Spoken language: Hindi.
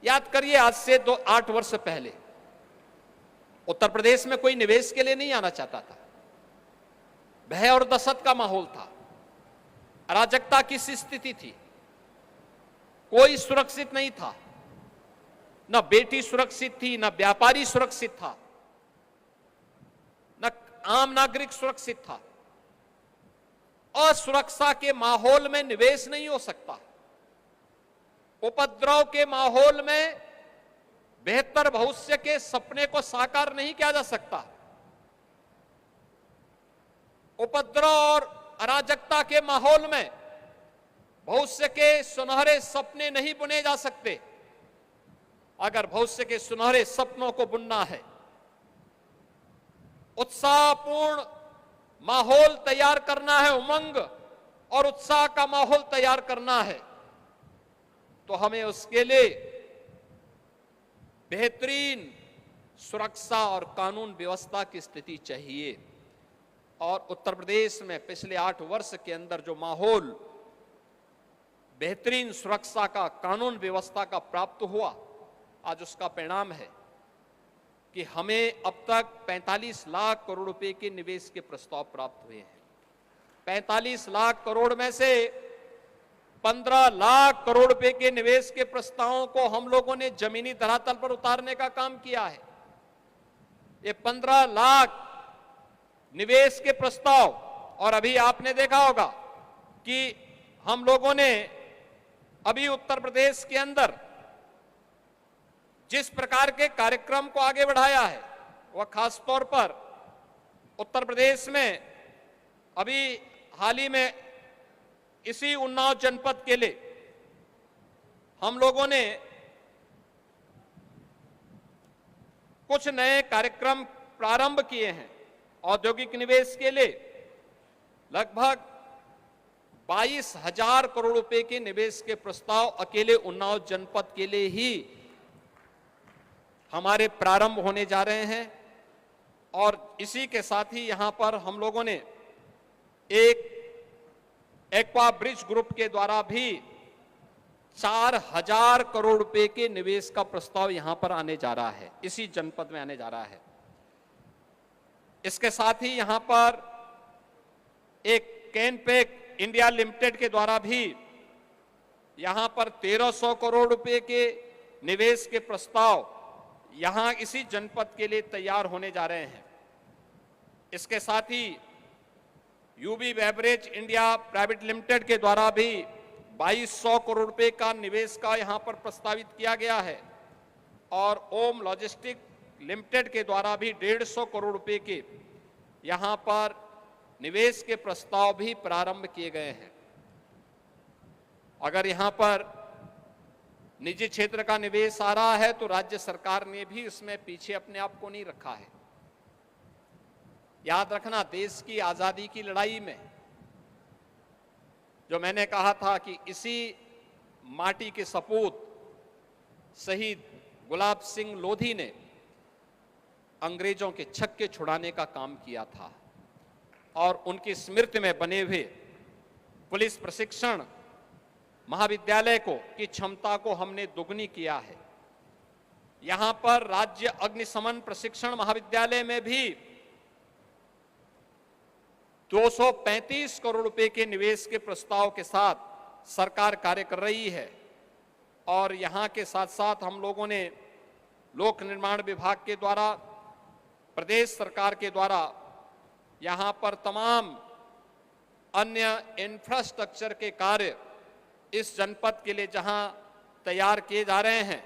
याद करिए, आज से 8 वर्ष पहले उत्तर प्रदेश में कोई निवेश के लिए नहीं आना चाहता था। भय और दहशत का माहौल था, अराजकता की स्थिति थी, कोई सुरक्षित नहीं था, न बेटी सुरक्षित थी, न व्यापारी सुरक्षित था, न आम नागरिक सुरक्षित था। असुरक्षा के माहौल में निवेश नहीं हो सकता। उपद्रव के माहौल में बेहतर भविष्य के सपने को साकार नहीं किया जा सकता। उपद्रव और अराजकता के माहौल में भविष्य के सुनहरे सपने नहीं बुने जा सकते। अगर भविष्य के सुनहरे सपनों को बुनना है, उत्साहपूर्ण माहौल तैयार करना है, उमंग और उत्साह का माहौल तैयार करना है, तो हमें उसके लिए बेहतरीन सुरक्षा और कानून व्यवस्था की स्थिति चाहिए। और उत्तर प्रदेश में पिछले 8 वर्ष के अंदर जो माहौल बेहतरीन सुरक्षा का, कानून व्यवस्था का प्राप्त हुआ, आज उसका परिणाम है कि हमें अब तक 45 लाख करोड़ रुपए के निवेश के प्रस्ताव प्राप्त हुए हैं। 45 लाख करोड़ में से 15 लाख करोड़ रुपए के निवेश के प्रस्तावों को हम लोगों ने जमीनी धरातल पर उतारने का काम किया है। ये 15 लाख निवेश के प्रस्ताव, और अभी आपने देखा होगा कि हम लोगों ने अभी उत्तर प्रदेश के अंदर जिस प्रकार के कार्यक्रम को आगे बढ़ाया है, वह खासतौर पर उत्तर प्रदेश में अभी हाल ही में इसी उन्नाव जनपद के लिए हम लोगों ने कुछ नए कार्यक्रम प्रारंभ किए हैं। औद्योगिक निवेश के लिए लगभग 22,000 करोड़ रुपए के निवेश के प्रस्ताव अकेले उन्नाव जनपद के लिए ही हमारे प्रारंभ होने जा रहे हैं। और इसी के साथ ही यहां पर हम लोगों ने एक एक्वा ब्रिज ग्रुप के द्वारा भी 4,000 करोड़ रुपए के निवेश का प्रस्ताव यहां पर आने जा रहा है, इसी जनपद में आने जा रहा है। इसके साथ ही यहां पर एक कैनपेक इंडिया लिमिटेड के द्वारा भी यहां पर 1,300 करोड़ रुपए के निवेश के प्रस्ताव यहां इसी जनपद के लिए तैयार होने जा रहे हैं। इसके साथ ही UB beverage India private limited के द्वारा भी 2,200 करोड़ रुपए का निवेश का यहां पर प्रस्तावित किया गया है। और ओम लॉजिस्टिक लिमिटेड के द्वारा भी 150 करोड़ रुपए के यहां पर निवेश के प्रस्ताव भी प्रारंभ किए गए हैं। अगर यहां पर निजी क्षेत्र का निवेश आ रहा है तो राज्य सरकार ने भी इसमें पीछे अपने आप को नहीं रखा है। याद रखना, देश की आजादी की लड़ाई में जो मैंने कहा था कि इसी माटी के सपूत शहीद गुलाब सिंह लोधी ने अंग्रेजों के छक्के छुड़ाने का काम किया था, और उनकी स्मृति में बने हुए पुलिस प्रशिक्षण महाविद्यालय की क्षमता को हमने दुगनी किया है। यहां पर राज्य अग्निशमन प्रशिक्षण महाविद्यालय में भी 235 करोड़ रुपए के निवेश के प्रस्ताव के साथ सरकार कार्य कर रही है। और यहां के साथ साथ हम लोगों ने लोक निर्माण विभाग के द्वारा, प्रदेश सरकार के द्वारा यहां पर तमाम अन्य इंफ्रास्ट्रक्चर के कार्य इस जनपद के लिए जहां तैयार किए जा रहे हैं,